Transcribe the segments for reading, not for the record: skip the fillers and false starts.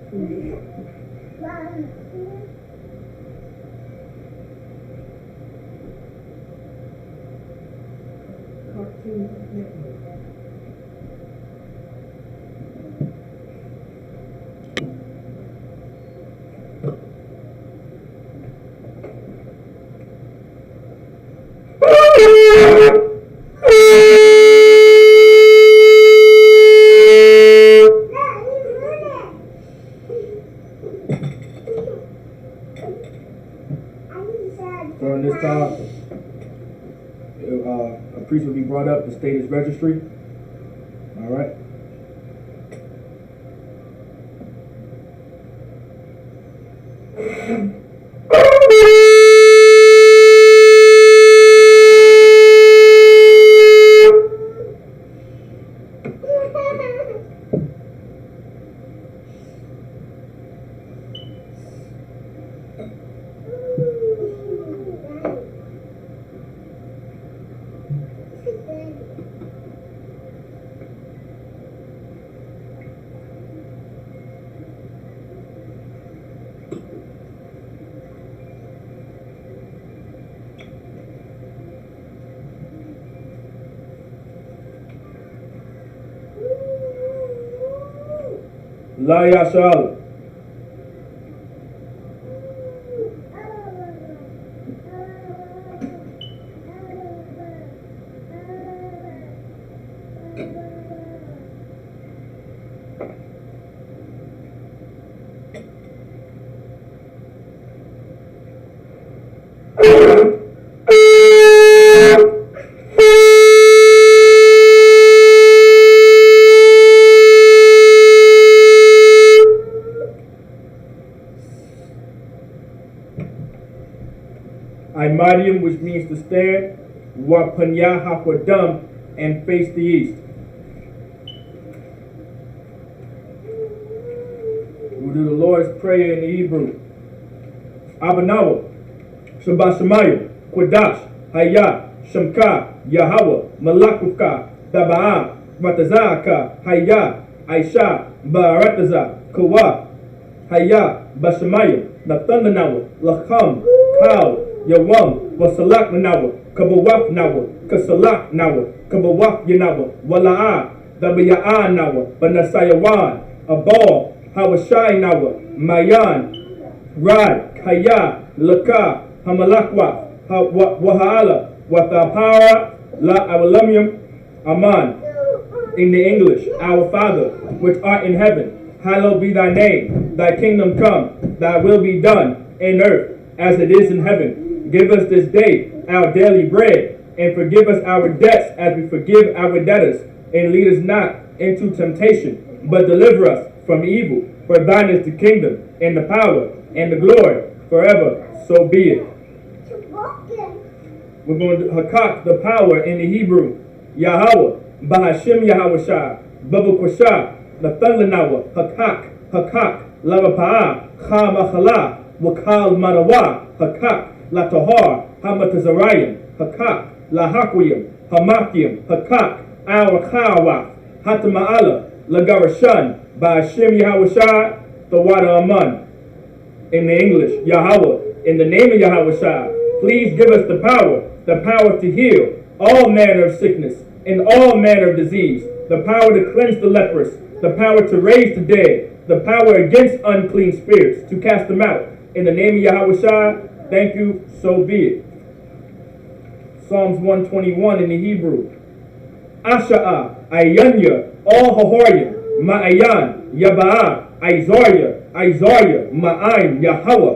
Cartoon Network. During this time, a priest will be brought up to state his registry. All right. La Yashal. Imadium, which means to stand, Wapanya Hakwadam, and face the east. We'll do the Lord's Prayer in the Hebrew. Abanawa, Shabashamayu, Kwadash, Haya, Shamka, Yahweh, Malakuka, Daba'a, Matazaka, Haya, Aisha, Barataza, Kawa, Haya, Bashamayu, Natandanawa, Lacham, Kal, Yawam, Wasalak Nawa, Kabawak Nawa, Kasalak Nawa, Kabawak Yanawa, Wala'a, Dabaya'a Nawa, Banasayawan, Abal, Hawashai Nawa, Mayan, Rad, Kaya, Laka, Hamalakwa, Wahala, Wathapara, La Awalamium, Aman. In the English, Our Father, which art in heaven, hallowed be thy name, thy kingdom come, thy will be done in earth as it is in heaven. Give us this day our daily bread, and forgive us our debts as we forgive our debtors. And lead us not into temptation, but deliver us from evil. For thine is the kingdom, and the power, and the glory, forever. So be it. We're going to hakak the power in the Hebrew. Yahweh, Bahashim Yahweh Shah, Babu Kwashah, Nathanawa, Hakak, Hakak, Lavapaa, Chamachala, Wakal Manawa, Hakak, La Tahar, Hamatazarayim, Hakak, La Hakwiyim, Hamakim, Hakak, Our Kawa, Hatama'ala, Lagarashan, Bahashim Yahweh Shah, the water Aman. In the English, Yahweh, in the name of Yahweh Shah, please give us the power to heal all manner of sickness and all manner of disease, the power to cleanse the leprous, the power to raise the dead, the power against unclean spirits, to cast them out. In the name of Yahweh Shah, thank you, so be it. Psalms 121 in the Hebrew. Asha'a, Ayanya, all Hahorim, Ma'ayan, Yaba'a, Isaiah, Ma'aim, Yahweh,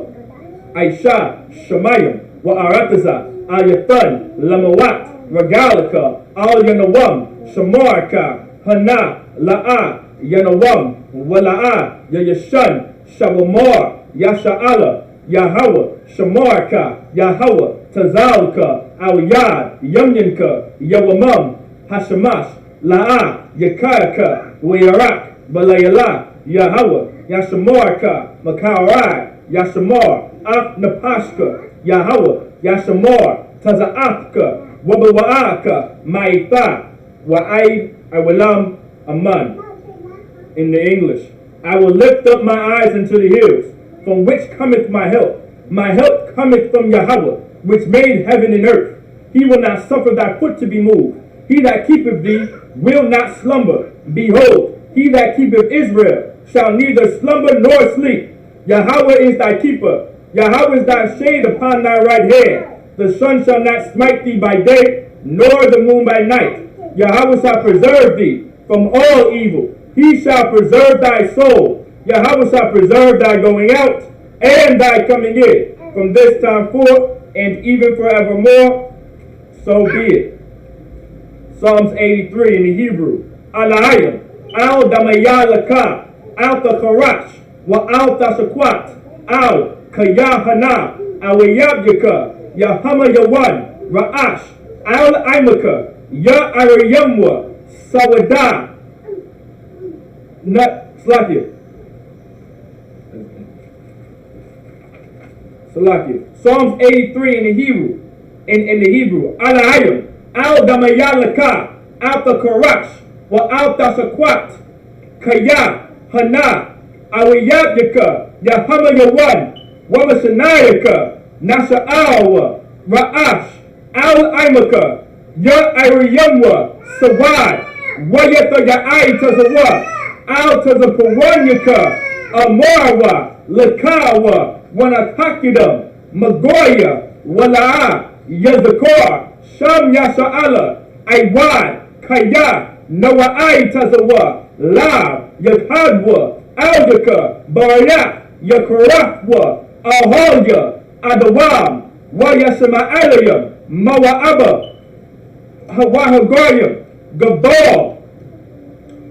Aisha, Shemayim, Wa'arataza, Ayathan, Lamawat, Regalika, Al Yanawam, Shamarka, Hana, La'a, Yanawam, Wala'a, Yayashan, Shabamar, Yasha'ala, Yahweh, Shamarka, Yahweh, Tazalka, Al-Yad, Yamyanka, Yawamam, Hashamash, La'a, Yakayaka, Wayarak, Balayala, Yahweh, Yashamarka, Makarai, Yashamar, Ak Napashka, Yahweh, Yashamar, Taza'atka, Wabawa'aka, Maita, Wa'aid, Awalam, Aman. In the English, I will lift up my eyes unto the hills, from which cometh my help. My help cometh from Yahweh, which made heaven and earth. He will not suffer thy foot to be moved. He that keepeth thee will not slumber. Behold, he that keepeth Israel shall neither slumber nor sleep. Yahweh is thy keeper. Yahweh is thy shade upon thy right hand. The sun shall not smite thee by day, nor the moon by night. Yahweh shall preserve thee from all evil. He shall preserve thy soul. Yahweh shall preserve thy going out and thy coming in, from this time forth and even forevermore. So be it. Psalms 83 in the Hebrew. Alayim, al damaya laka, al tacharash, wa al tashakwat, al kayahana, awayabyaka, yahama yawan, ra'ash, al imaka, ya arayamwa, sawada, Salakia. Psalms 83 in the Hebrew. In the Hebrew. Alayim. Al damayalaka. Al takarash. Wa al tasakwat. Kaya. Hana. Awayabyaka. Yahama yawan. Wamashanayaka. Nasha'awa. Ra'ash. Al imaka. Ya ariyamwa. Sawad. Wayata ya'ai tazawa. Out of the Pawanyaka, Amarwa, Lakawa, Wanakakidam, Magoya, Wala'a, Yazakor, Sham Yasha'ala, Aiwad, Kaya, Nawa'ai Tazawa, La, Yakadwa, Aldaka, Baraya, Yakarafwa, Ahoya, Adawam, Wayashama'alayam, Mawa'aba, Hawahagayam, Gabal,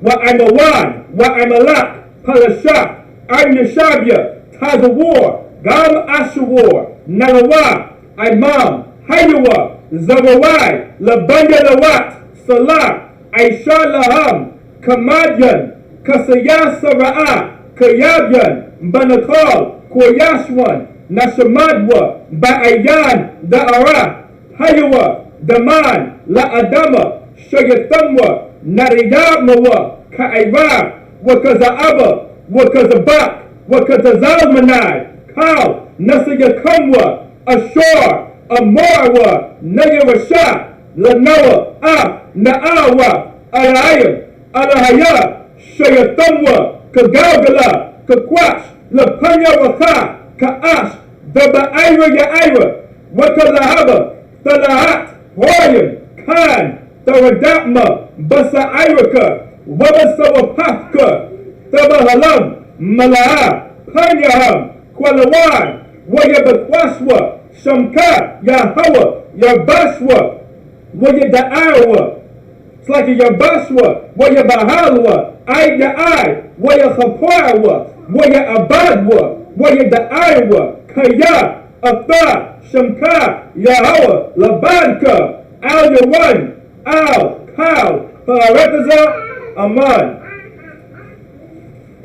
Wa Imawan, Wa Imalak, Palasha, Imnishabya, Tazawar, Gam Ashawar, Nalawa, Imam, Hayawa, Zawawai, Labanya Lawat, Salah, Aisha Laham, Kamadyan, Kasaya Sara'a, Kayabyan, Banakal, Koyashwan, Nashamadwa, Ba'ayan, Da'ara, Hayawa, Daman, La Adama, Shayatamwa, Nariyamawa, Ka'ira, Wakaza'aba, Wakazabak, Wakazazalmanai, Kal, Nasayakamwa, Ashur, Amarwa, Nayarasha, Lanawa, Na'awa, Alayim, Alahaya, Shayatamwa, Kagalgala, Kakwash, Lapanya Waka, Ka'ash, Daba'ira Ya'ira, Wakalahaba, Talahat, Hoyam, Khan, Taradatma, Basa'iraka, Wabasawapafka, Tabahalam, Mala'a, Panyaham, Kwalawan, Wayabakwashwa, Shamka, Yahawa, Yabashwa, Wayada'awa, it's like a Yabashwa, Wayabahalwa, Aya'ai, Wayahaparawa, Wayabadwa, Wayada'awa, Kaya, Atha, Shamka, Yahawa, Labanka, Al Yawan, Al, Kal, Parataza, Aman.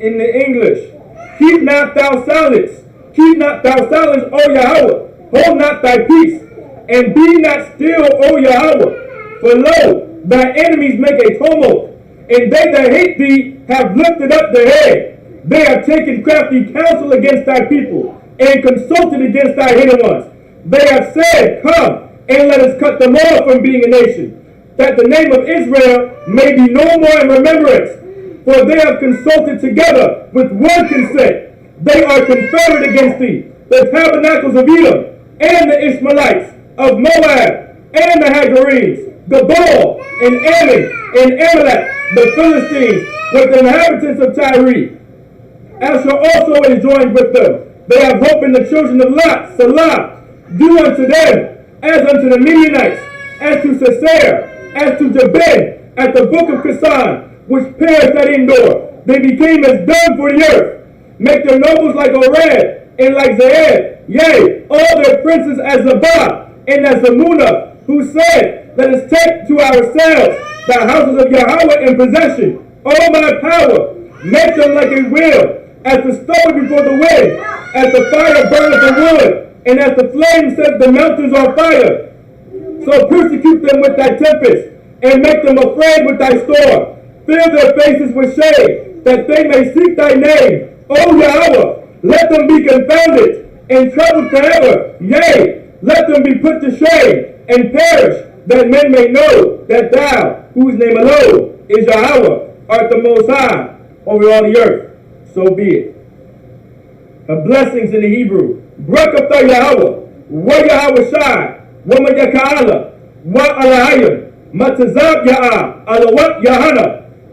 In the English, keep not thou silence, O Yahweh, hold not thy peace, and be not still, O Yahweh. For lo, thy enemies make a tumult, and they that hate thee have lifted up their head. They have taken crafty counsel against thy people, and consulted against thy hidden ones. They have said, come, and let us cut them off from being a nation, that the name of Israel may be no more in remembrance. For they have consulted together with one consent. They are confederate against thee, the tabernacles of Edom, and the Ishmaelites, of Moab, and the Hagarenes, Gabal, and Ammon, and Amalek, the Philistines, with the inhabitants of Tyre. Asher also is joined with them. They have hope in the children of Lot, Salah. Do unto them as unto the Midianites, as to Sisera, as to Jabin, at the book of Kasan, which perished at Endor. They became as dung for the earth. Make their nobles like Oreb, and like Zeed, yea, all their princes as Zabah, and as Zamunah, who said, let us take to ourselves the houses of Yahweh in possession. O my power, make them like a wheel, as the stove before the wind, as the fire burneth the wood, and as the flame sets the mountains on fire. So persecute them with thy tempest, and make them afraid with thy storm. Fill their faces with shade, that they may seek thy name. O Yahweh, let them be confounded and troubled forever. Yea, let them be put to shame and perish, that men may know that thou, whose name alone is Yahweh, art the Most High over all the earth. So be it. Blessings in the Hebrew. Barakatah Yahweh, wa Yahweh Shai, wa Mayaka'ala, wa Alahayim, Matazab Ya'ah, Alawat Yahana,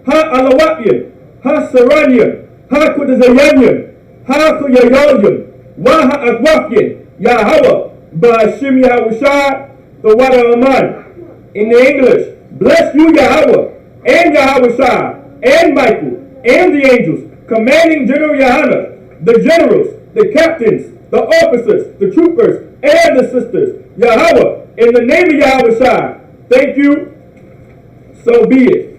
Ha Alawatyin, Ha Saranyim, Ha Kudazayanyim, Ha Kuyayoyim, Wa Ha Agwafyin, Yahweh, Ba'ashim Yahweh Shai, the water Aman. In the English, bless you Yahweh, and Yahweh Shai, and Michael, and the angels, commanding General Yahana, the generals, the captains, the officers, the troopers, and the sisters. Yahweh, in the name of Yahweh Shai, thank you, so be it.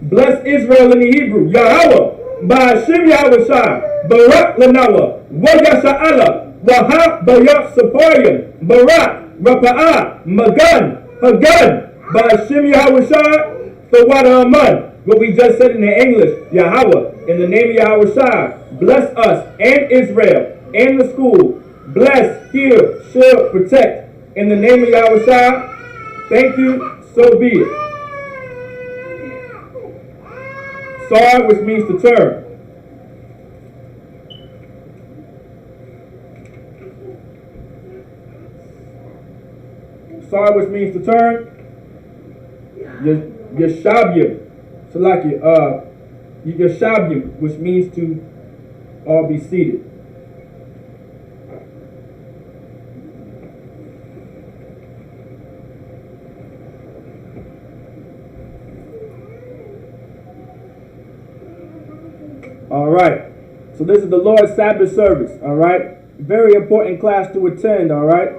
Bless Israel in the Hebrew. Yahweh, Ba'ashim Yahweh Shai, Barak Lanawa, Wa Yasha'ala, Waha Bayat Sapayim, Barak, Rapa'ah, Magan, Hagan, Ba'ashim Yahweh Shai, the water Aman. What we just said in the English, Yahweh, in the name of Yahweh Shai, bless us and Israel and the school. Bless, heal, shield, protect. In the name of Yahweh Shai, thank you, so be it. Sar, which means to turn. Sar, which means to turn. Yeshabim. So like Yeshabim, which means to all be seated. All right. So this is the Lord's Sabbath service. All right. Very important class to attend. All right.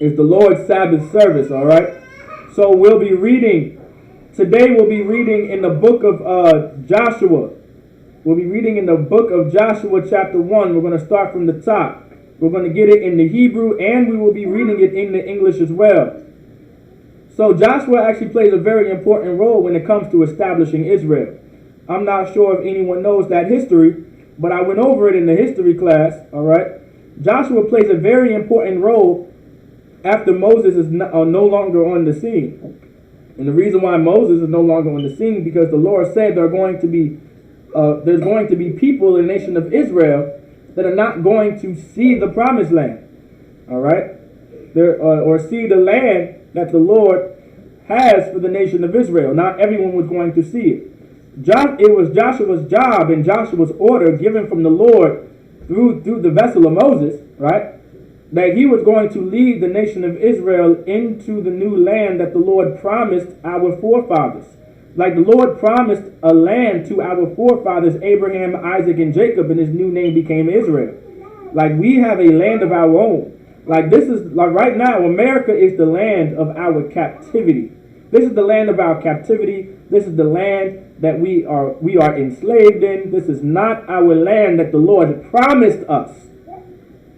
It's the Lord's Sabbath service. All right. So we'll be reading. Today we'll be reading in the book of Joshua. We'll be reading in the book of Joshua chapter 1. We're going to start from the top. We're going to get it in the Hebrew and we will be reading it in the English as well. So Joshua actually plays a very important role when it comes to establishing Israel. I'm not sure if anyone knows that history, but I went over it in the history class. All right. Joshua plays a very important role after Moses is no longer on the scene. And the reason why Moses is no longer on the scene because the Lord said there's going to be people in the nation of Israel that are not going to see the promised land, all right, or see the land that the Lord has for the nation of Israel. Not everyone was going to see it. It was Joshua's job and Joshua's order given from the Lord through the vessel of Moses, right? That he was going to lead the nation of Israel into the new land that the Lord promised our forefathers. Like the Lord promised a land to our forefathers, Abraham, Isaac, and Jacob, and his new name became Israel. Like we have a land of our own. Like this is, like right now, America is the land of our captivity. This is the land of our captivity. This is the land that we are enslaved in. This is not our land that the Lord promised us.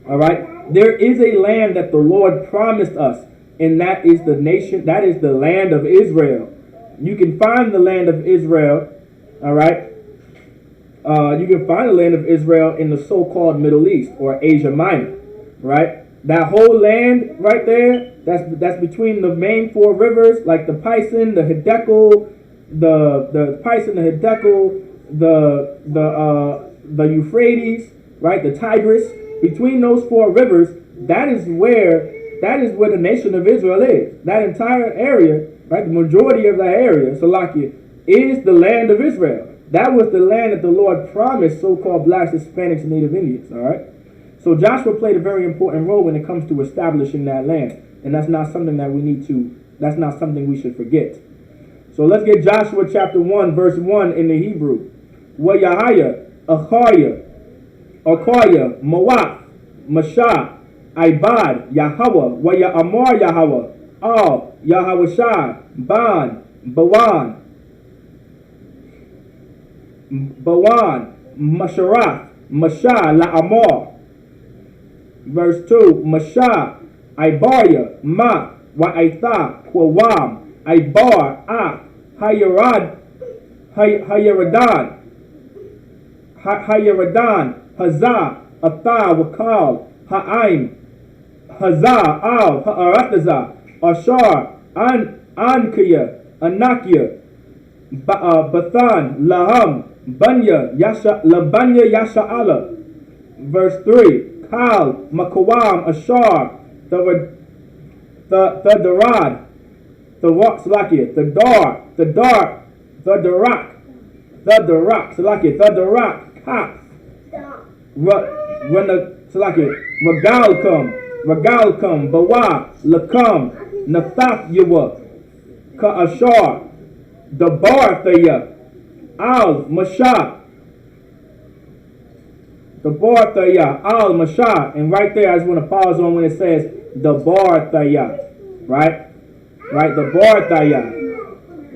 All right. There is a land that the Lord promised us, and that is the nation, that is the land of Israel. You can find the land of Israel, all right? You can find the land of Israel in the so-called Middle East or Asia Minor, right? That whole land right there, that's between the main four rivers, like the Pison, the Hiddekel, the Pison, the Hiddekel, the Euphrates, right? The Tigris. Between those four rivers, that is where the nation of Israel is. That entire area, right, the majority of that area, Salakia, is the land of Israel. That was the land that the Lord promised so-called blacks, Hispanics, and Native Indians, all right? So Joshua played a very important role when it comes to establishing that land. And that's not something that that's not something we should forget. So let's get Joshua chapter 1, verse 1 in the Hebrew. Wa Yahaya, Achaya, Akaya, Moab, Mashah, Ibad, Yahweh, wa Ya'amar Yahweh, Al, Yahweh Shai, Ban, Bawan, Masharath, Mashah, La'amar. Verse 2, Mashah, Ibarya, Ma, Wa'aitha, Quawam, Ibar, Ah, Hayaradan, Hazah, Athah, Wakal, Ha'aim, Hazah, Al, Ha'arataza, Ashar, Ankaya, Anakia, Bathan, Laham, Banya, Yasha'ala. Verse 3, Kal, Makawam, Ashar, the Darad, the Rock, Salakia, the Dar, the Darak, Salakia, the Darak, Kaf, when the Salakia, Ragalkum, Bawa, Lakam, Nathaf Yawa, Ka'ashar, the Barthaya, Al Mashah, the Barthaya, Al Mashah, and right there I just want to pause on when it says the Barthaya, right? Right, the Barthaya.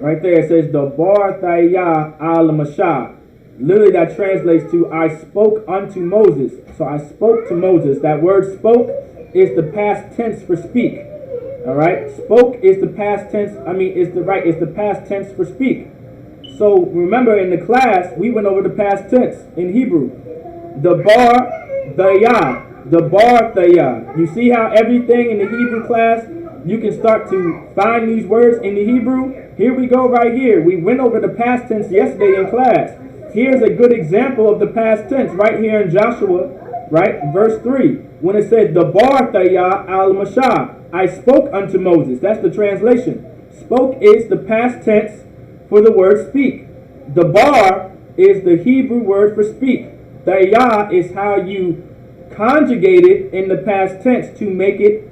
Right there it says the Barthaya Al Mashah. Literally that translates to I spoke unto Moses. So I spoke to Moses. That word spoke is the past tense for speak. Alright? Spoke is the past tense. It's the past tense for speak. So remember in the class we went over the past tense in Hebrew. The Barthaya. The Barthaya. You see how everything in the Hebrew class you can start to find these words in the Hebrew. Here we go right here. We went over the past tense yesterday in class. Here's a good example of the past tense right here in Joshua, right? Verse 3. When it said, the Barthaya al-Mashah, I spoke unto Moses. That's the translation. Spoke is the past tense for the word speak. The bar is the Hebrew word for speak. Thaya is how you conjugate it in the past tense to make it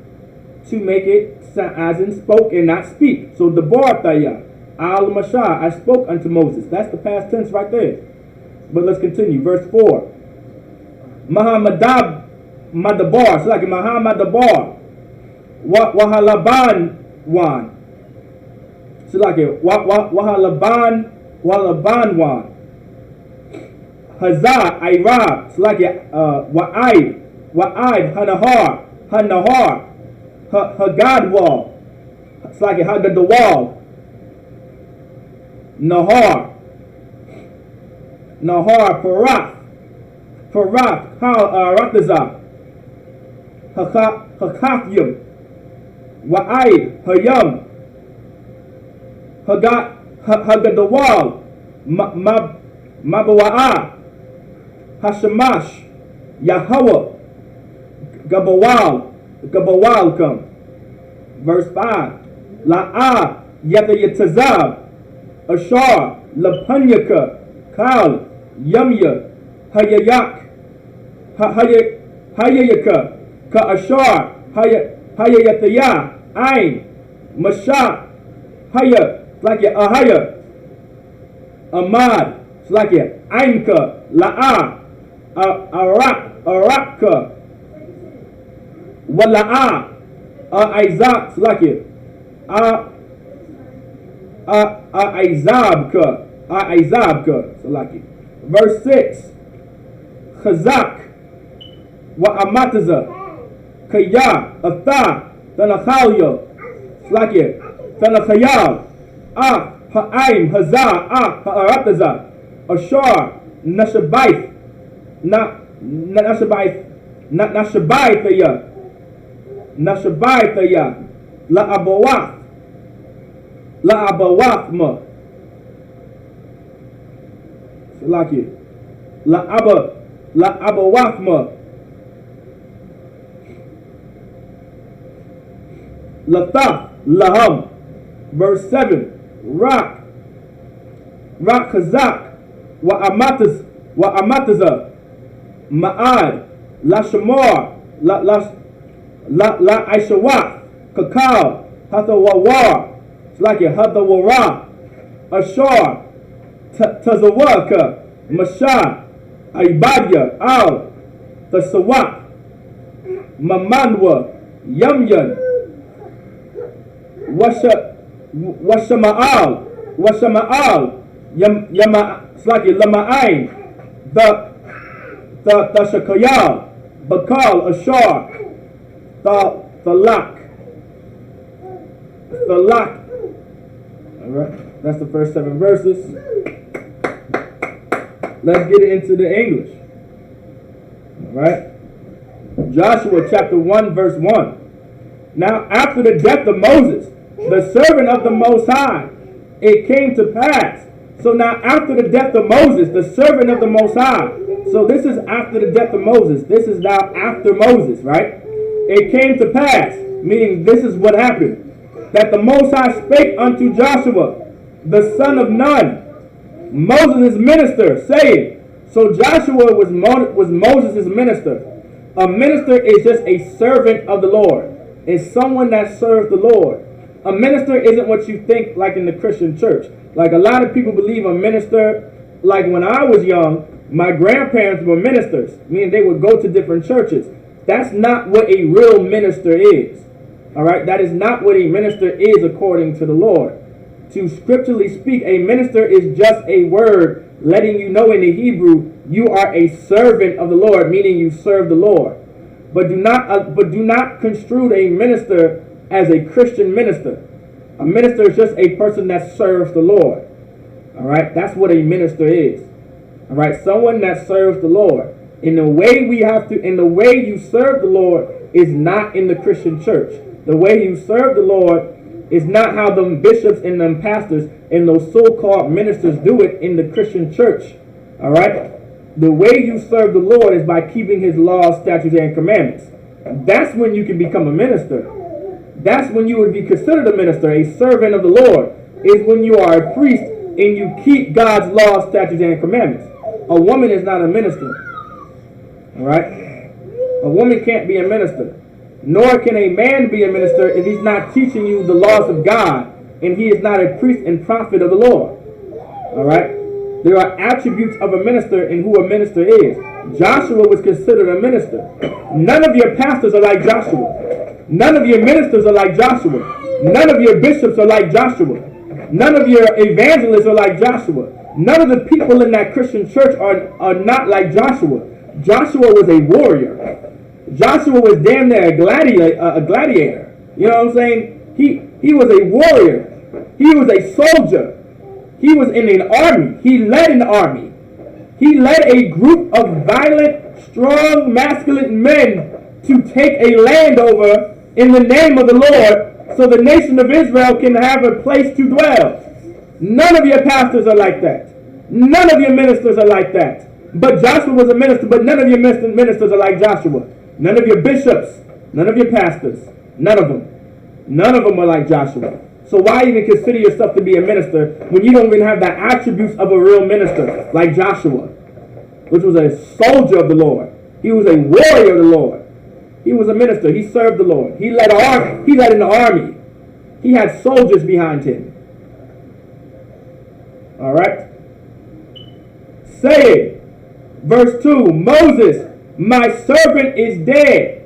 as in spoke and not speak. So the Barthaya al-Mashah, I spoke unto Moses. That's the past tense right there. But let's continue. Verse 4. Mahamadab madabar. So like Mahamadabar. Wahalaban wan. So like Wahalaban wan. Hazah Irab. So like Wa'id Hanahar. Hagadwal. It's like Hagadawal. Nahar, Parath, Ratazah, Hakathyum, Wa'id, Hayam, Hagadawal, Mabawa'ah, Hashamash, Yahweh, Gabawal come. Verse 5. La'ah, Yatazab, Ashar, Lapanyaka, Kal, Yamya, Hayayak, Hayayaka, Ka Hayayataya, Ain, Masha, Haya, like ya Ahaya, Ahmad, like ya Ainka, La'ah, Arakka, Wala'ah, Isaac, like it. Isabka, so like it. Verse 6. Chazak, wa amataza, kaya, atha, tanachalya, like it. Tanachayal, ha'aim, hazah, ha'arataza, ashar, nashabaith, Nashabaithaya, La'abawafma, Salaki, La'abawafma, Lataf, Laham. Verse 7. Rak Chazak, Wa'amataza, Ma'ad, Lashamar, La Aishawat, Kakal, Hathawawar, Slaki, Hathawara, Ashar, Tazawaka, Masha, Ibadya, Al, Tasawat, Mamanwa, Yamyan, Washama'al, Slaki, Lama'ain, the Shakayal, Bakal, Ashar, the lack. All right. That's the first 7 verses. Let's get into the English. All right. Joshua chapter 1 verse 1. Now after the death of Moses, the servant of the Most High, it came to pass. So now after the death of Moses, the servant of the Most High. So this is after the death of Moses. This is now after Moses, right? It came to pass, meaning this is what happened, that the Most High spake unto Joshua, the son of Nun, Moses' minister, saying, so Joshua was Moses' minister. A minister is just a servant of the Lord. It's someone that serves the Lord. A minister isn't what you think like in the Christian church. Like a lot of people believe a minister, like when I was young, my grandparents were ministers, meaning they would go to different churches. That's not what a real minister is. All right, that is not what a minister is according to the Lord. To scripturally speak, a minister is just a word letting you know in the Hebrew you are a servant of the Lord, meaning you serve the Lord. But do not construe a minister as a Christian minister. A minister is just a person that serves the Lord. All right, that's what a minister is. All right, someone that serves the Lord. In the way you serve the Lord is not in the Christian church. The way you serve the Lord is not how them bishops and them pastors and those so-called ministers do it in the Christian church. All right? The way you serve the Lord is by keeping his laws, statutes, and commandments. That's when you can become a minister. That's when you would be considered a minister, a servant of the Lord, is when you are a priest and you keep God's laws, statutes, and commandments. A woman is not a minister. All right? A woman can't be a minister. Nor can a man be a minister if he's not teaching you the laws of God and he is not a priest and prophet of the Lord. All right? There are attributes of a minister and who a minister is. Joshua was considered a minister. None of your pastors are like Joshua. None of your ministers are like Joshua. None of your bishops are like Joshua. None of your evangelists are like Joshua. None of the people in that Christian church are not like Joshua. Joshua was a warrior. Joshua was damn near a gladiator. You know what I'm saying? He was a warrior. He was a soldier. He was in an army. He led an army. He led a group of violent, strong, masculine men to take a land over in the name of the Lord so the nation of Israel can have a place to dwell. None of your pastors are like that. None of your ministers are like that. But Joshua was a minister, but none of your ministers are like Joshua. None of your bishops, none of your pastors, none of them are like Joshua. So why even consider yourself to be a minister when you don't even have the attributes of a real minister like Joshua, which was a soldier of the Lord. He was a warrior of the Lord. He was a minister. He served the Lord. He led an army. He had soldiers behind him. All right. Saying, verse 2, Moses, my servant is dead.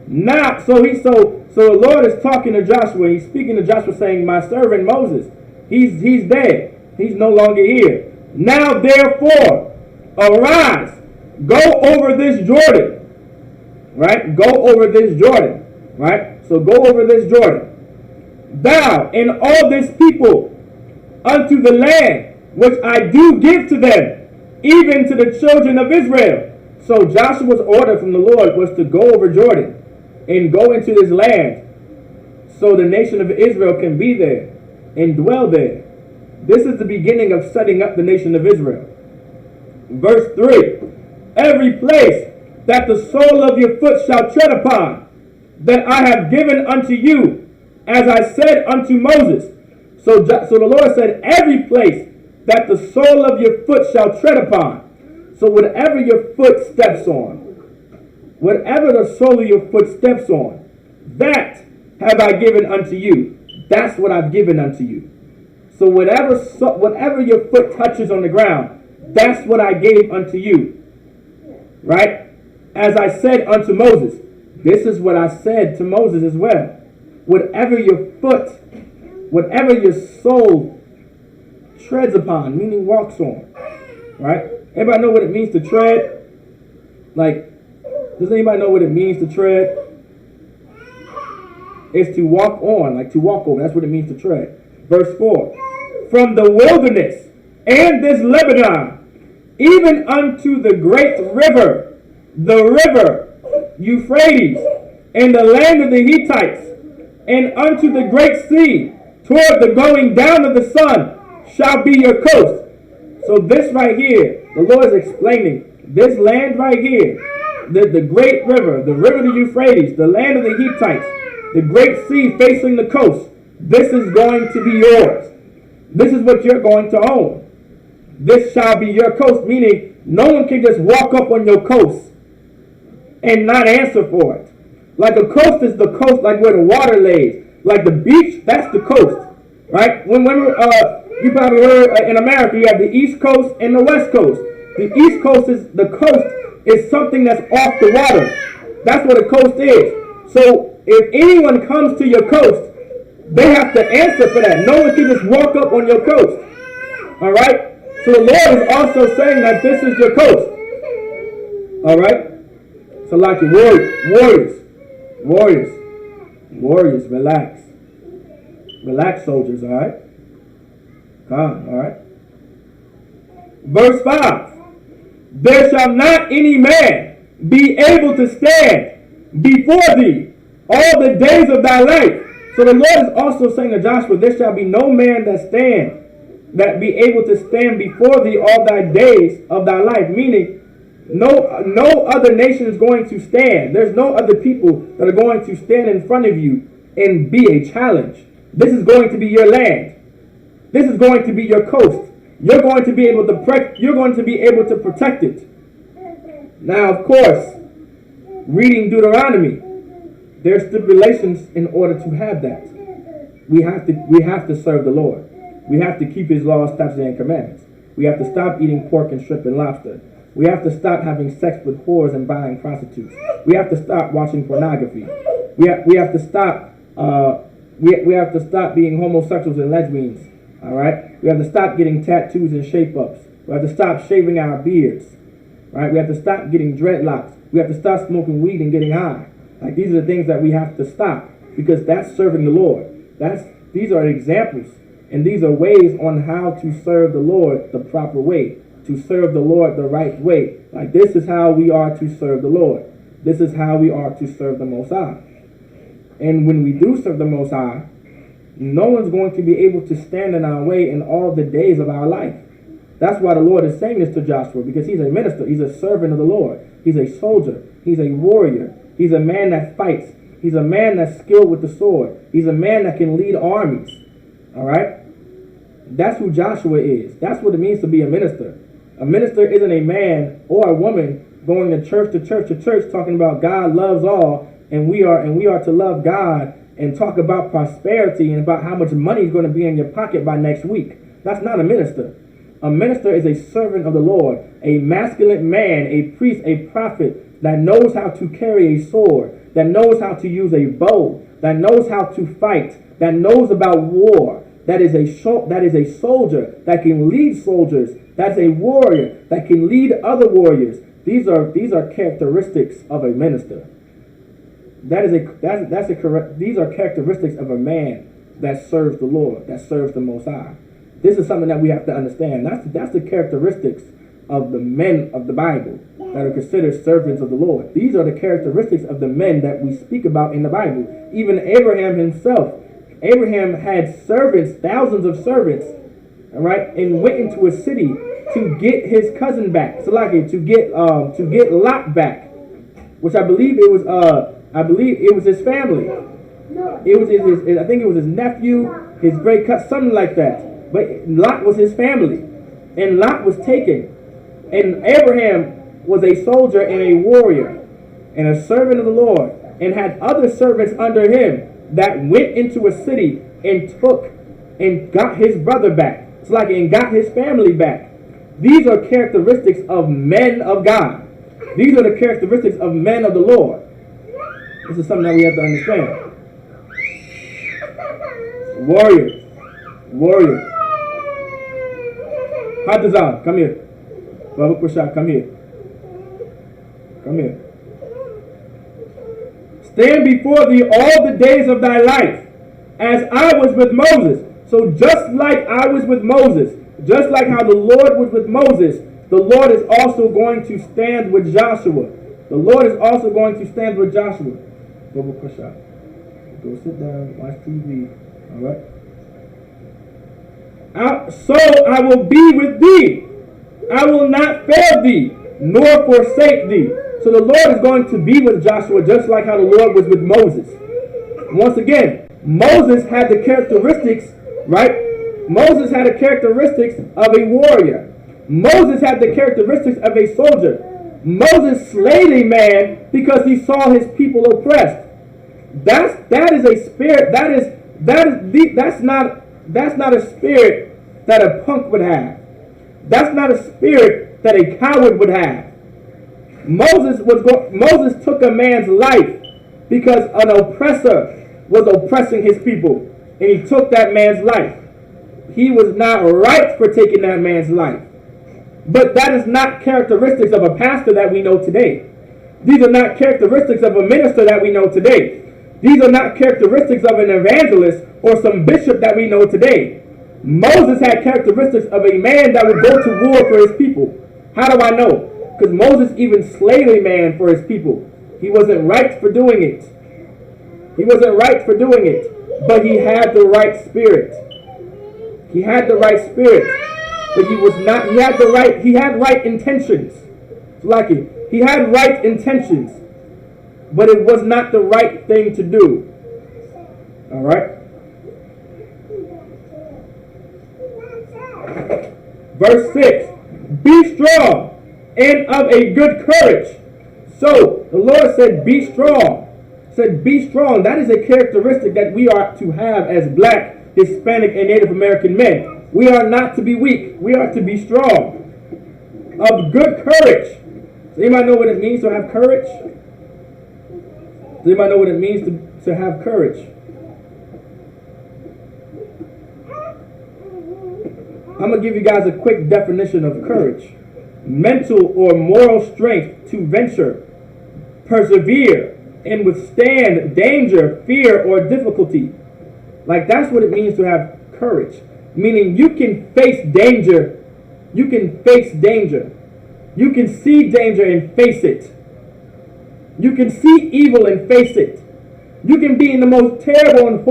Now, so the Lord is talking to Joshua. He's speaking to Joshua saying, my servant Moses, he's dead. He's no longer here. Now, therefore, arise, go over this Jordan. Right? Go over this Jordan. Right? So go over this Jordan. Thou and all this people unto the land which I do give to them, even to the children of Israel. So Joshua's order from the Lord was to go over Jordan and go into this land so the nation of Israel can be there and dwell there. This is the beginning of setting up the nation of Israel. Verse 3, every place that the sole of your foot shall tread upon, that I have given unto you, as I said unto Moses. So the Lord said, every place that the sole of your foot shall tread upon. So whatever your foot steps on, whatever the sole of your foot steps on, that have I given unto you. That's what I've given unto you. So whatever your foot touches on the ground, that's what I gave unto you. Right? As I said unto Moses. This is what I said to Moses as well. Whatever your soul treads upon, meaning walks on. Right? Everybody know what it means to tread? Like, does anybody know what it means to tread? It's to walk on, like to walk over. That's what it means to tread. Verse 4. from the wilderness and this Lebanon, even unto the great river, the river Euphrates, and the land of the Hittites, and unto the great sea, toward the going down of the sun, shall be your coast. So this right here, the Lord is explaining this land right here, the great river, the river of the Euphrates, the land of the Hittites, the great sea facing the coast. This is going to be yours. This is what you're going to own. This shall be your coast, meaning no one can just walk up on your coast and not answer for it. Like a coast is the coast, like where the water lays. Like the beach, that's the coast, right? When you probably heard in America, you have the East Coast and the West Coast. The East Coast is something that's off the water. That's what a coast is. So if anyone comes to your coast, they have to answer for that. No one can just walk up on your coast. All right? So the Lord is also saying that this is your coast. All right? So like your warriors, relax. Relax, soldiers, all right? Calm, all right? Verse 5. There shall not any man be able to stand before thee all the days of thy life. So the Lord is also saying to Joshua, there shall be no man that be able to stand before thee all thy days of thy life. Meaning, no other nation is going to stand. There's no other people that are going to stand in front of you and be a challenge. This is going to be your land. This is going to be your coast. You're going to be able to protect it. Now, of course, reading Deuteronomy, there's stipulations in order to have that. We have to serve the Lord. We have to keep his laws, statutes, and commandments. We have to stop eating pork and shrimp and lobster. We have to stop having sex with whores and buying prostitutes. We have to stop watching pornography. We have to stop we have to stop being homosexuals and lesbians. All right? We have to stop getting tattoos and shape-ups. We have to stop shaving our beards. Right? We have to stop getting dreadlocks. We have to stop smoking weed and getting high. Like, these are the things that we have to stop, because that's serving the Lord. These are examples, and these are ways on how to serve the Lord the proper way, to serve the Lord the right way. Like, this is how we are to serve the Lord. This is how we are to serve the Most High. And when we do serve the Most High, no one's going to be able to stand in our way in all the days of our life. That's why the Lord is saying this to Joshua, because he's a minister. He's a servant of the Lord. He's a soldier. He's a warrior. He's a man that fights. He's a man that's skilled with the sword. He's a man that can lead armies. All right? That's who Joshua is. That's what it means to be a minister. A minister isn't a man or a woman going to church to church to church talking about God loves all, and we are to love God and talk about prosperity and about how much money is going to be in your pocket by next week. That's not a minister. A minister is a servant of the Lord, a masculine man, a priest, a prophet that knows how to carry a sword, that knows how to use a bow, that knows how to fight, that knows about war, that is a soldier, that can lead soldiers, that's a warrior, that can lead other warriors. These are characteristics of a minister. These are characteristics of a man that serves the Lord, that serves the Most High. This is something that we have to understand. That's the characteristics of the men of the Bible that are considered servants of the Lord. These are the characteristics of the men that we speak about in the Bible. Even Abraham himself. Abraham had servants, thousands of servants, all right, and went into a city to get his cousin back, to get Lot back, which I believe it was his family. It was I think it was his nephew, his great cousin, something like that. But Lot was his family, and Lot was taken. And Abraham was a soldier and a warrior and a servant of the Lord, and had other servants under him that went into a city and got his brother back. And got his family back. These are characteristics of men of God. These are the characteristics of men of the Lord. This is something that we have to understand. Warrior. Hadazan, come here. Baba Kusha, come here. Stand before thee all the days of thy life, as I was with Moses, So just like I was with Moses, just like how the Lord was with Moses, the Lord is also going to stand with Joshua. The Lord is also going to stand with Joshua. Go sit down, watch TV. All right. So I will be with thee. I will not fail thee, nor forsake thee. So the Lord is going to be with Joshua just like how the Lord was with Moses. Once again, Moses had the characteristics, right? Moses had the characteristics of a warrior. Moses had the characteristics of a soldier. Moses slayed a man because he saw his people oppressed. That is a spirit. That's not a spirit that a punk would have. That's not a spirit that a coward would have. Moses took a man's life because an oppressor was oppressing his people, and he took that man's life. He was not right for taking that man's life. But that is not characteristics of a pastor that we know today. These are not characteristics of a minister that we know today. These are not characteristics of an evangelist or some bishop that we know today. Moses had characteristics of a man that would go to war for his people. How do I know? Because Moses even slayed a man for his people. He wasn't right for doing it. He wasn't right for doing it. But he had the right spirit. He had the right spirit. But he was not, he had right intentions. Lucky. He had right intentions. But it was not the right thing to do. Alright? Verse 6. Be strong and of a good courage. So the Lord said, be strong. Said, be strong. That is a characteristic that we are to have as black, Hispanic, and Native American men. We are not to be weak. We are to be strong. Of good courage. Does anybody know what it means to have courage? Does anybody know what it means to have courage? I'm going to give you guys a quick definition of courage. Mental or moral strength to venture, persevere, and withstand danger, fear, or difficulty. Like, that's what it means to have courage. Meaning you can face danger. You can face danger. You can see danger and face it. You can see evil and face it. You can be in the most terrible and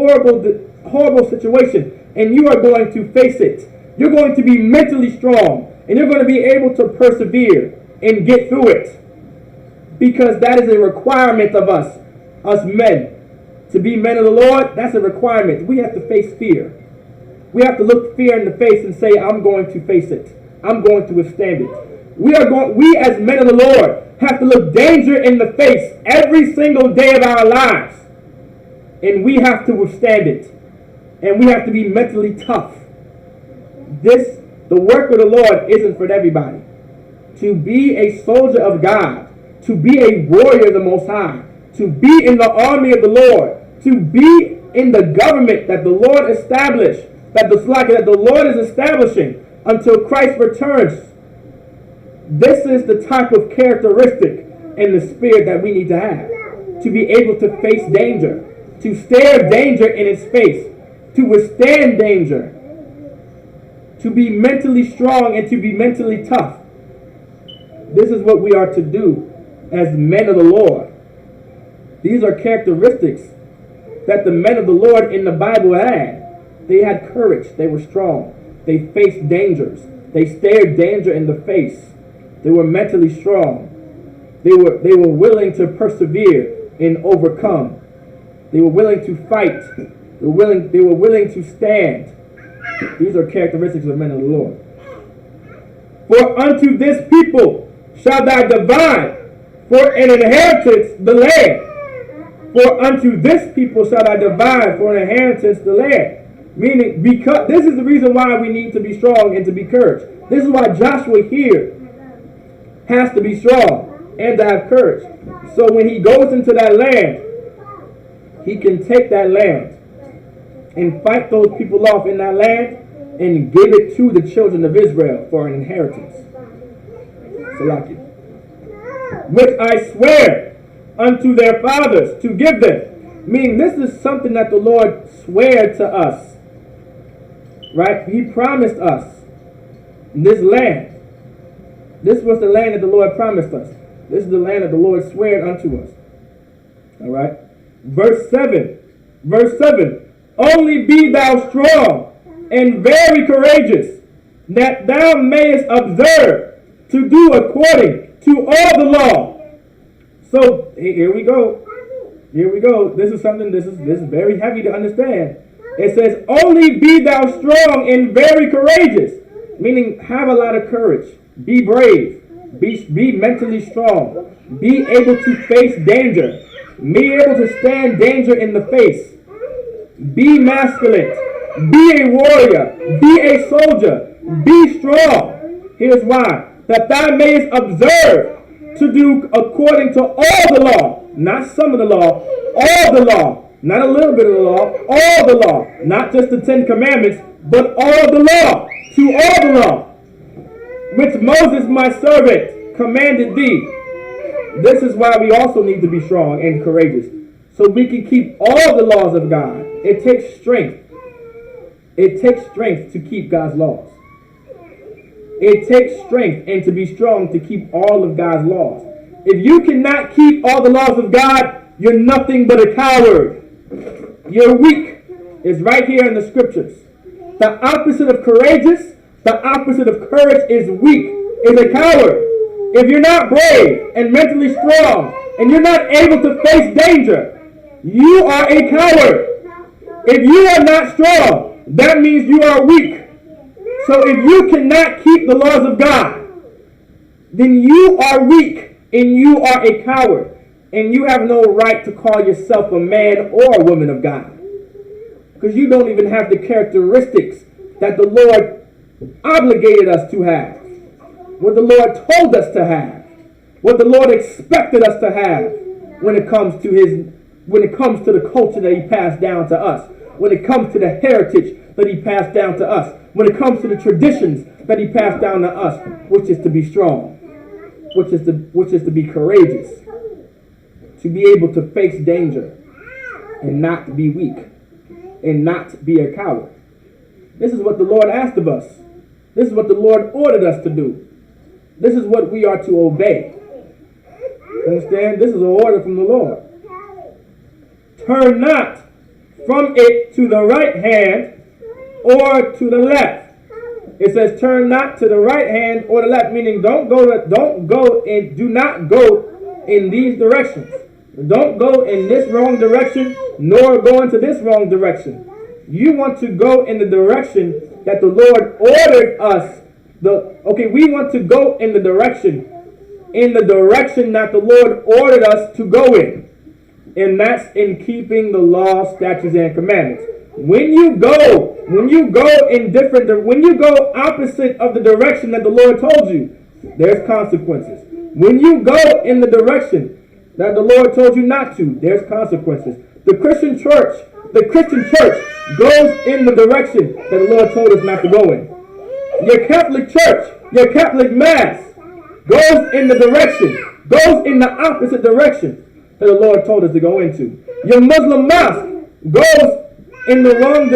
horrible situation, and you are going to face it. You're going to be mentally strong, and you're going to be able to persevere and get through it. Because that is a requirement of us men. To be men of the Lord, that's a requirement. We have to face fear. We have to look fear in the face and say, I'm going to face it. I'm going to withstand it. We as men of the Lord have to look danger in the face every single day of our lives. And we have to withstand it. And we have to be mentally tough. The work of the Lord isn't for everybody. To be a soldier of God, to be a warrior of the Most High, to be in the army of the Lord, to be in the government that the Lord established, that the Lord is establishing until Christ returns. This is the type of characteristic and the spirit that we need to have. To be able to face danger, to stare danger in its face, to withstand danger, to be mentally strong and to be mentally tough. This is what we are to do as men of the Lord. These are characteristics that the men of the Lord in the Bible had. They had courage. They were strong. They faced dangers. They stared danger in the face. They were mentally strong. They were willing to persevere and overcome. They were willing to fight. They were willing to stand. These are characteristics of men of the Lord. For unto this people shall thou divide for an inheritance the land. For unto this people shall thou divide for an inheritance the land. Meaning, because this is the reason why we need to be strong and to be courage. This is why Joshua here has to be strong and to have courage. So when he goes into that land, he can take that land and fight those people off in that land and give it to the children of Israel for an inheritance. Salaki. Which I swear unto their fathers to give them. Meaning this is something that the Lord swore to us. right? He promised us this land. This was the land that the Lord promised us. This is the land that the Lord swore unto us. All right. Verse 7. Verse 7. Only be thou strong and very courageous, that thou mayest observe to do according to all the law. So here we go. Here we go. This is very heavy to understand. It says, only be thou strong and very courageous, meaning have a lot of courage. Be brave. Be mentally strong. Be able to face danger. Be able to stand danger in the face. Be masculine. Be a warrior. Be a soldier. Be strong. Here's why. That thou mayest observe to do according to all the law. Not some of the law. All the law. Not a little bit of the law. All the law. Not just the 10 Commandments, but all the law. To all the law. Which Moses my servant commanded thee. This is why we also need to be strong and courageous. So we can keep all the laws of God. It takes strength. It takes strength to keep God's laws. It takes strength and to be strong to keep all of God's laws. If you cannot keep all the laws of God, you're nothing but a coward. You're weak. It's right here in the scriptures. The opposite of courageous, the opposite of courage is weak, is a coward. If you're not brave and mentally strong, and you're not able to face danger, you are a coward. If you are not strong, that means you are weak. So if you cannot keep the laws of God, then you are weak and you are a coward. And you have no right to call yourself a man or a woman of God. Because you don't even have the characteristics that the Lord obligated us to have. What the Lord told us to have. What the Lord expected us to have when it comes to the culture that he passed down to us. When it comes to the heritage that he passed down to us. When it comes to the traditions that he passed down to us, which is to be strong, which is to be courageous, to be able to face danger and not be weak and not be a coward. This is what the Lord asked of us. This is what the Lord ordered us to do. This is what we are to obey. Understand? This is an order from the Lord. Turn not from it to the right hand or to the left. It says turn not to the right hand or the left, meaning do not go in these directions. Don't go in this wrong direction, nor go into this wrong direction. You want to go in the direction that the Lord ordered us. We want to go in the direction that the Lord ordered us to go in. And that's in keeping the law, statutes, and commandments. When you go opposite of the direction that the Lord told you, there's consequences. When you go in the direction that the Lord told you not to, there's consequences. The Christian church goes in the direction that the Lord told us not to go in. Your Catholic church, your Catholic mass goes in the opposite direction that the Lord told us to go into. Your Muslim mosque goes in the wrong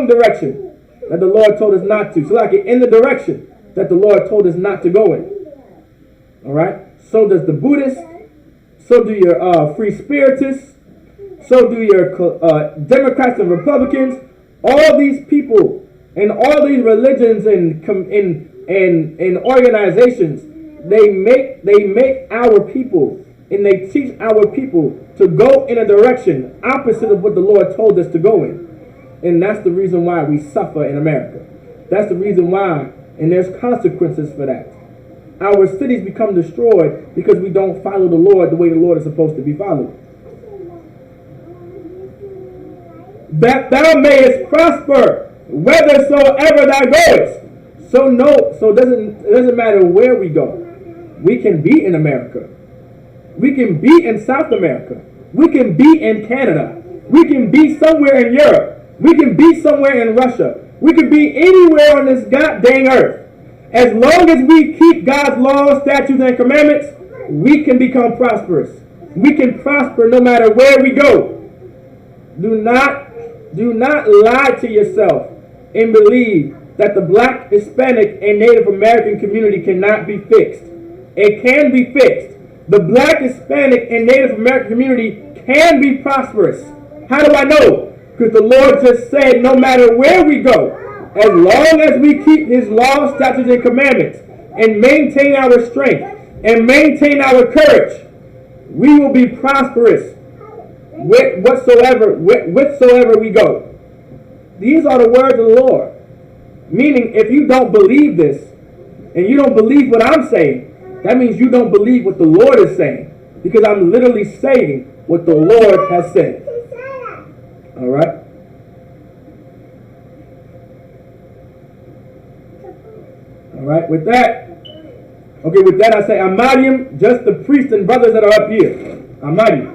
direction that the Lord told us not to. So like in the direction that the Lord told us not to go in. All right. So does the Buddhist. So do your free spiritists. So do your Democrats and Republicans. All these people and all these religions and organizations, they make our people and they teach our people to go in a direction opposite of what the Lord told us to go in. And that's the reason why we suffer in America. That's the reason why, and there's consequences for that. Our cities become destroyed because we don't follow the Lord the way the Lord is supposed to be followed. That thou mayest prosper whithersoever thou goest. So it doesn't matter where we go. We can be in America. We can be in South America. We can be in Canada. We can be somewhere in Europe. We can be somewhere in Russia. We can be anywhere on this goddamn earth. As long as we keep God's laws, statutes, and commandments, we can become prosperous. We can prosper no matter where we go. Do not Do not lie to yourself and believe that the Black, Hispanic, and Native American community cannot be fixed. It can be fixed. The Black, Hispanic, and Native American community can be prosperous. How do I know? Because the Lord just said no matter where we go, as long as we keep His laws, statutes, and commandments, and maintain our strength, and maintain our courage, we will be prosperous whatsoever we go. These are the words of the Lord. Meaning, if you don't believe this, and you don't believe what I'm saying, that means you don't believe what the Lord is saying. Because I'm literally saying what the Lord has said. Alright? Alright, with that I say, Amadium, just the priests and brothers that are up here. Amadium.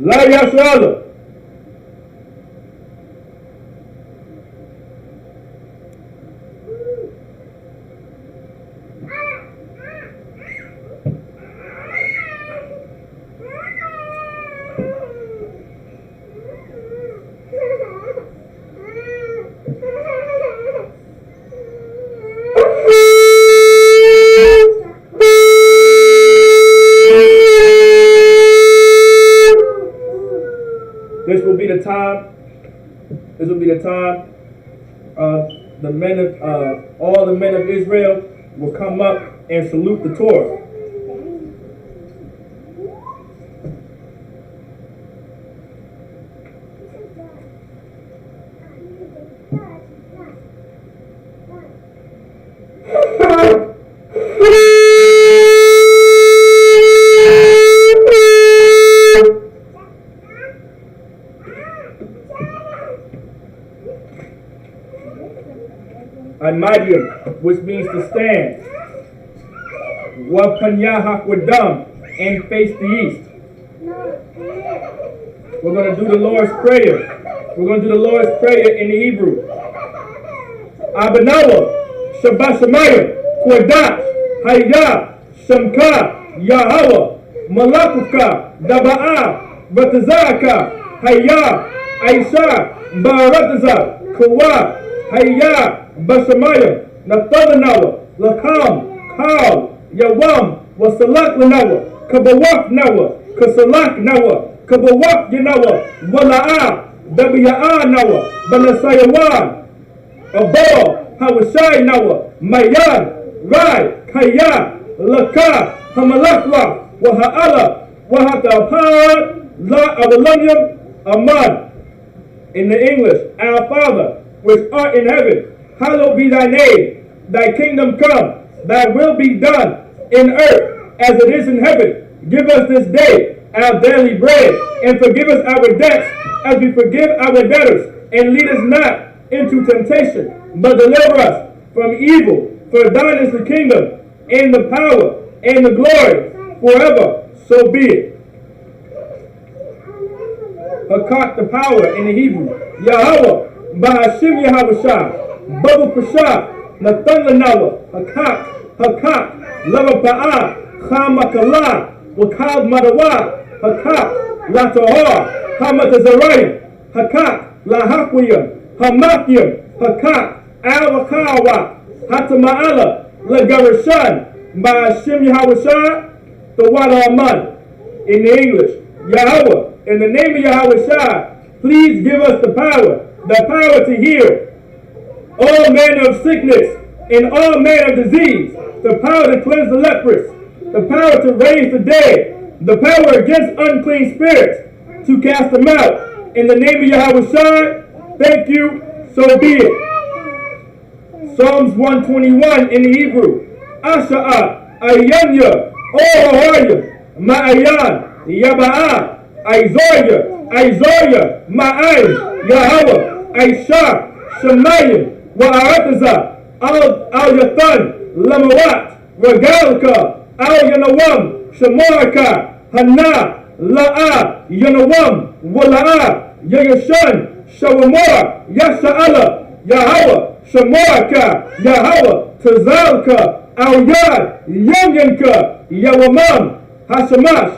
La Yashala. This will be the time. This will be the time. The men of all the men of Israel will come up and salute the Torah. Amadium, which means to stand. Wapanyahakwadam, and face the east. We're going to do the Lord's Prayer. We're going to do the Lord's Prayer in the Hebrew. Abanawa, Shabbat Shemayim, Kwadat, Hayya, Shamka, Yahweh, Malakuka, Daba'a, Batazaka, Hayya, Aisha, Barataza, Kawa, Hayya, Bashamaya, Nathanawa, Lakam, Kal, Yawam, Wasalak Lanawa, Kabawak Nawa, Kasalak Nawa, Kabawak Yanawa, Wala'a, Dabiya'a Nawa, Banasayawan, Abal, Hawashai Nawa, Mayan, Rai, Kaya, Laka, Hamalakwa, Waha'ala, Wahatapad, La Avalanyam, Amad. In the English, our Father, which art in heaven, hallowed be thy name. Thy kingdom come. Thy will be done in earth as it is in heaven. Give us this day our daily bread, and forgive us our debts as we forgive our debtors. And lead us not into temptation, but deliver us from evil. For thine is the kingdom, and the power, and the glory, forever. So be it. Hakak, the power in the Hebrew. Yahweh, Bahashim Yahweh, Babu Pasha, Nathan Lanawa, Hakak, Lava Pa'a, Chamakala, Wakab Madawa, Hakak, Latahar, Hamatazarayim, Hakak, Lahakuyam, Hamakyam, Hakak, Al-Wakawa, Hatama'ala, Lagarashan, Bahashim Yahweh, the Wada Aman. In the English, Yahweh, in the name of Yahweh Shai, please give us the power to heal all manner of sickness and all manner of disease, the power to cleanse the leprous, the power to raise the dead, the power against unclean spirits, to cast them out. In the name of Yahweh Shai, thank you, so be it. Psalms 121 in the Hebrew. Asha'a, Ayanya, Ohaya, Ma'ayan, Yaba'a, Isaiah, Ma'ay, Yahweh, Aisha, Shemayim, Wa'arataza, Al-Yathan, Lamawat, Regalka, Al-Yanawam, Shemoraka, Hana, La'a, Yanawam, Wala'a, Yayashan, Shawamora, Yasha'ala, Yahweh, Shemoraka, Yahweh, Tazalka, Al-Yad, Yanyanka, Yawamam, Hashamash,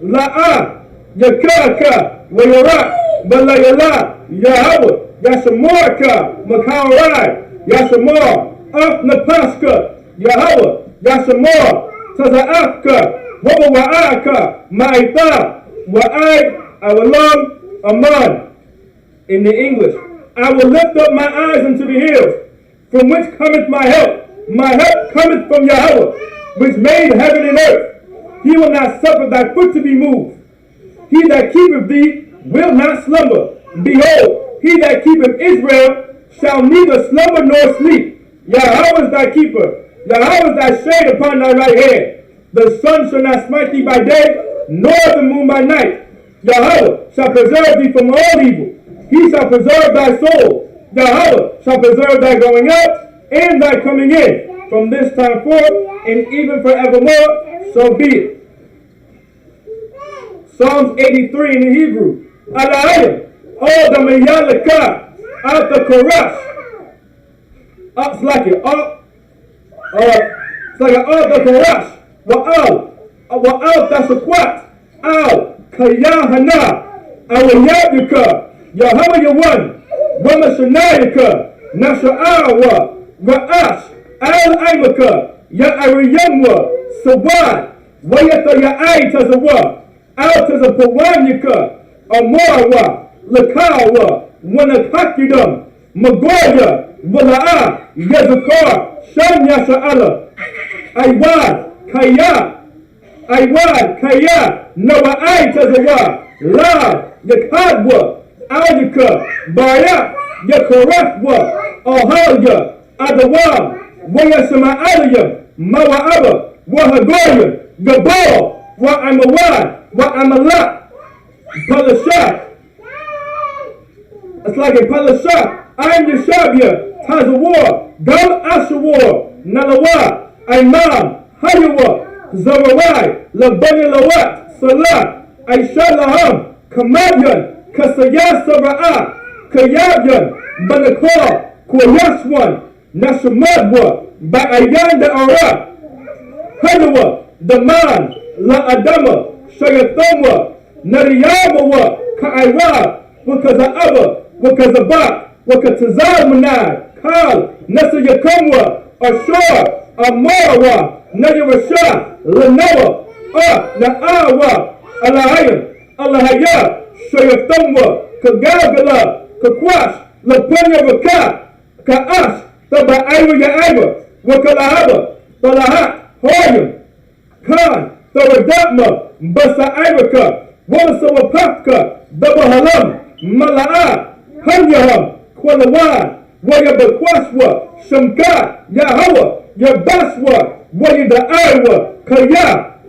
La'a, Yakaka, Wayarak, Balayala, Yahweh, Yashamoraka, Makarai, Yashamor, Af Napaska, Yahweh, Yashamor, Taza'afka, Wabawa'aka, Ma'ita, Wa'ai, Awalam, Aman. In the English, I will lift up my eyes unto the hills, from which cometh my help. My help cometh from Yahweh, which made heaven and earth. He will not suffer thy foot to be moved. He that keepeth thee will not slumber. Behold, he that keepeth Israel shall neither slumber nor sleep. Yahweh is thy keeper. Yahweh is thy shade upon thy right hand. The sun shall not smite thee by day, nor the moon by night. Yahweh shall preserve thee from all evil. He shall preserve thy soul. Yahweh shall preserve thy going out and thy coming in, from this time forth and even forevermore. So be it. Psalms 83 in the Hebrew. Alayah, all the Mayalaka, out the Korash. It's like an out the Korash. Wa'al the Sakwat. Al Kayahana. Awayabika. Yahweh Yawan. Ramashanayaka. Nasha'awa. Ra'ash. Al-Aimaka. Ya'ariyamwa. Sawad. Wayata Ya'ai Tazawa. Out as a Pawanyaka. Amorawa. Lakawa. Wanakakidam. Magoya. Wala'a. Yazakar. Shanya Sha'ala. Aiwad. Kaya. Nawa'ai Tazawa. La. Yakadwa. Aljaka. Baya. Yakarafwa. Ohalya. Adawam. Wayashama'aliyam. Mawa'aba. Wahagoya. Gabal. Wa'amawad. Wa'amala. Palashat. It's like a Palashat. I'm Yeshabia. Tazawar. Gal Ashawar. Nalawa. Imam. Hayawa. Zawarai. Labani Lawat. Salah. Aisha Laham. Kamadyan. Kasaya Sara'a. Kayabyan. Banakor. Koyashwan. Nashamadwa. Ba'ayanda Ara. Hanawa. Daman. La Adama. Shayathamwa. Nariyamawa. Ka'aiwa. Wakaza'aba. Wakazabak. Wakatazalmanai. Kal. Nasayakamwa. Ashur. Amarawa. Nayarasha. Lanawa. Na'awa. Alahayam. Alahaya. Shayathamwa. Kagagala. Kakwash. Lapanya Raka. Ka'ash. Taba'aiwa Ya'aiwa. Wakalahaba. Talahat. Hoyam. Khan. Taradapma. Basa'airaka. Walasawapaka. Dabahalam. Mala'a. Hanyaham. Kwalawan. Wayabakwashwa. Shamka. Yahweh. Yabaswa. Wayada'aiwa. Kaya.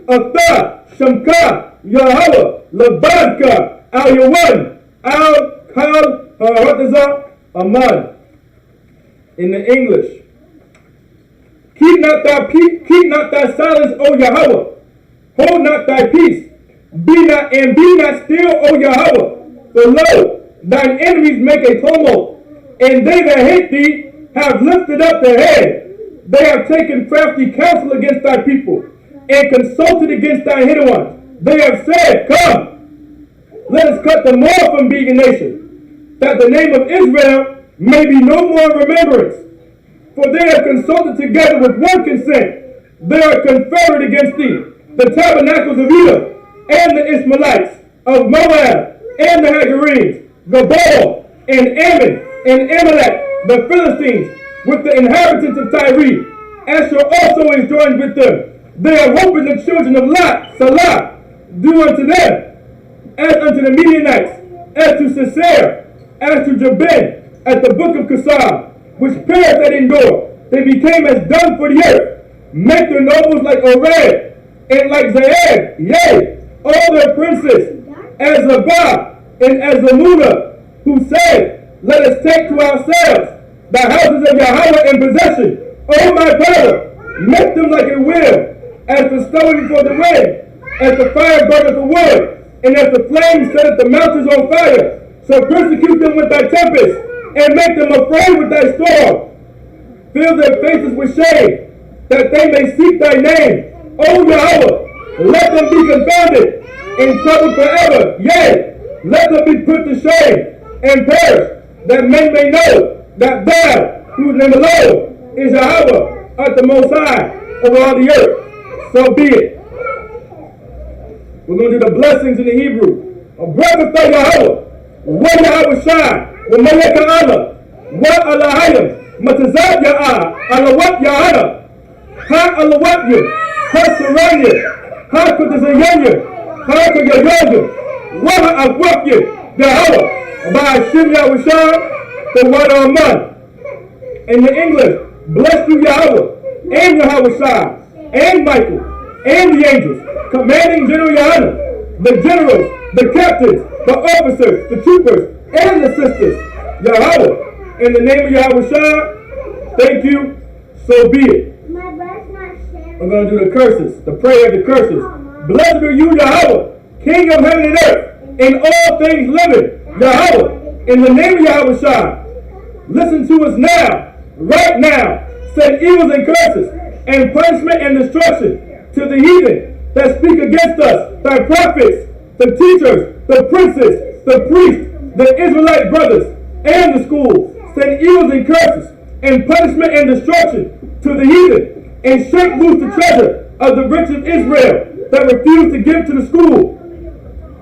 Atha. Shamka. Yahweh. Labadka. Al-Yawan. Al-Kal. Harataza. Aman. In the English. Keep not thy silence, O Yahweh. Hold not thy peace. Be not still, O Yahweh. For lo, thine enemies make a tumult, and they that hate thee have lifted up their head. They have taken crafty counsel against thy people, and consulted against thy hidden ones. They have said, Come, let us cut them off from being a nation, that the name of Israel may be no more in remembrance. For they have consulted together with one consent. They are conferred against thee, the tabernacles of Edom, and the Ishmaelites, of Moab, and the Hagarenes, Gabal, and Ammon, and Amalek, the Philistines, with the inhabitants of Tyre. Asher also is joined with them. They are hoping the children of Lot, Salah, do unto them, as unto the Midianites, as to Sisera, as to Jabin, at the brook of Kasar, which perished at Endor. They became as dung for the earth. Make their nobles like Oreb, and like Zaed, yea, all their princes, as Zabah, and as Zamunah, who said, let us take to ourselves the houses of Yahweh in possession. O my power, make them like a wheel, as the stone before the wind, as the fire burneth the wood, and as the flame setteth the mountains on fire. So persecute them with thy tempest, and make them afraid with thy storm. Fill their faces with shame, that they may seek thy name. O Yahweh, let them be confounded, in trouble forever. Yea, let them be put to shame, and perish, that men may know that thou, whose name alone is Yahweh, art the Most High over all the earth. So be it. We're going to do the blessings in the Hebrew. A brother for Yahweh. Wa Yahweh Shai. Wa Maleka Allah. Wa Allahayim. Matazat Ya'ah. Alawat Ya'ana. Ha Alawat Yim. Ha Saranya. Ha Kutazayanya. Ha Kutazayanya. Wa Ha'akwak Yim. Yahweh. By Hashem Yahweh Shai. The word of man. In the English, bless you Yahweh. And Yahweh Shai. And Michael. And the angels. Commanding General Yahana, the generals, the captains, the officers, the troopers, and the sisters. Yahweh, in the name of Yahweh Shai, thank you, so be it. I'm going to do the curses, the prayer of the curses. Blessed are you, Yahweh, King of heaven and earth, and all things living. Yahweh, in the name of Yahweh Shai, listen to us now, right now. Send evils and curses, and punishment and destruction to the heathen that speak against us, thy prophets, the teachers, the princes, the priests, the Israelite brothers, and the schools. Send evils and curses, and punishment and destruction to the heathen, and shake loose the treasure of the rich of Israel that refuse to give to the school.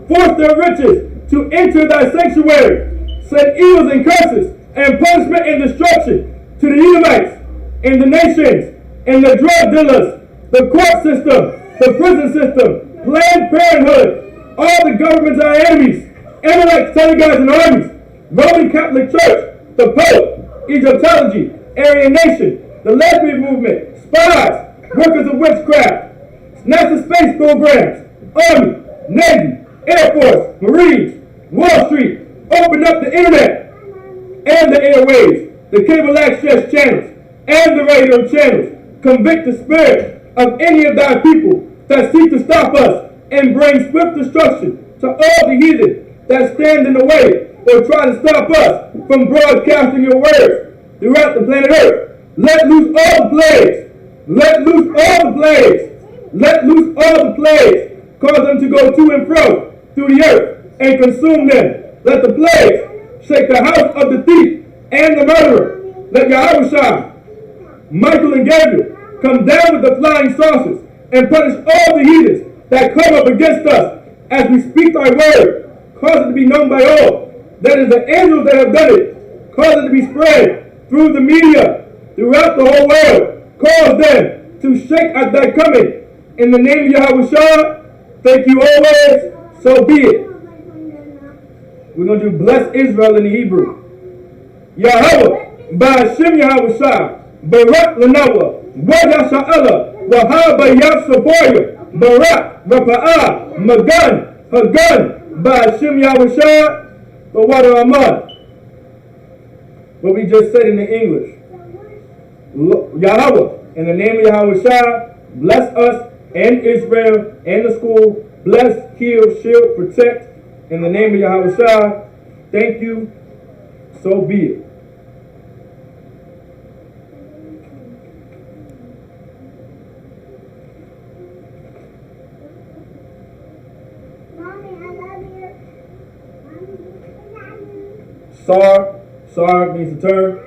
Force their riches to enter thy sanctuary. Send evils and curses, and punishment and destruction to the Edomites, and the nations, and the drug dealers, the court system, the prison system, Planned Parenthood, all the governments are enemies, Amalek, synagogues and armies, Roman Catholic Church, the Pope, Egyptology, Aryan Nation, the lesbian movement, spies, workers of witchcraft, NASA space programs, Army, Navy, Air Force, Marines, Wall Street, open up the internet and the airwaves, the cable access channels, and the radio channels. Convict the spirit of any of thy people that seek to stop us and bring swift destruction to all the heathen that stand in the way or try to stop us from broadcasting your words throughout the planet Earth. Let loose all the plagues. Let loose all the plagues. Let loose all the plagues. Cause them to go to and fro through the earth and consume them. Let the plagues shake the house of the thief and the murderer. Let Yahweh Shai, Michael and Gabriel come down with the flying saucers and punish all the heathens that come up against us as we speak thy word. Cause it to be known by all. That is the angels that have done it. Cause it to be spread through the media, throughout the whole world. Cause them to shake at thy coming. In the name of Yahweh Shai, thank you always, so be it. We're going to do bless Israel in the Hebrew. Yahweh, Ba'ashem Yahweh Shai, Barak Lanawa, Wada Sha'ala, Wahaba Yashaboya, Barak, Rapa'ah, Magan, Hagan, Ba'ashem Yahweh Shai, Bawada Ahmad. What we just said in the English. Yahweh, in the name of Yahweh Shai, bless us and Israel and the school. Bless, heal, shield, protect. In the name of Yahweh Shai, thank you, so be it. Sar means to turn.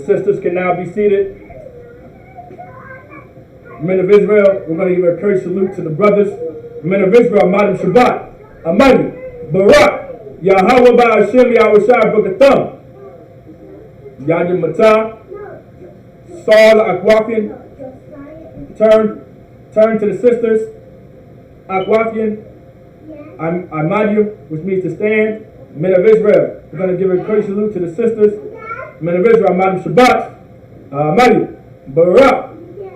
sisters can now be seated. Men of Israel, we're going to give a courteous salute to the brothers. Men of Israel, Madam Shabbat, Amani, Barak, Yahweh Ba'ashem, Yahushua B'Gatham, Yadim Matah, Saul Akwafian. Turn to the sisters. Akwafian, Amadiu, which means to stand. Men of Israel, we're going to give a courteous salute to the sisters. Men of Israel, Madam Shabbat, Amadi, Barak,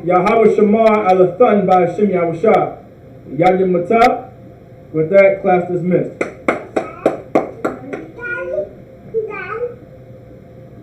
Yahweh Shema Alathan by Hashem Yahushua. Yadim Matah. With that, class dismissed.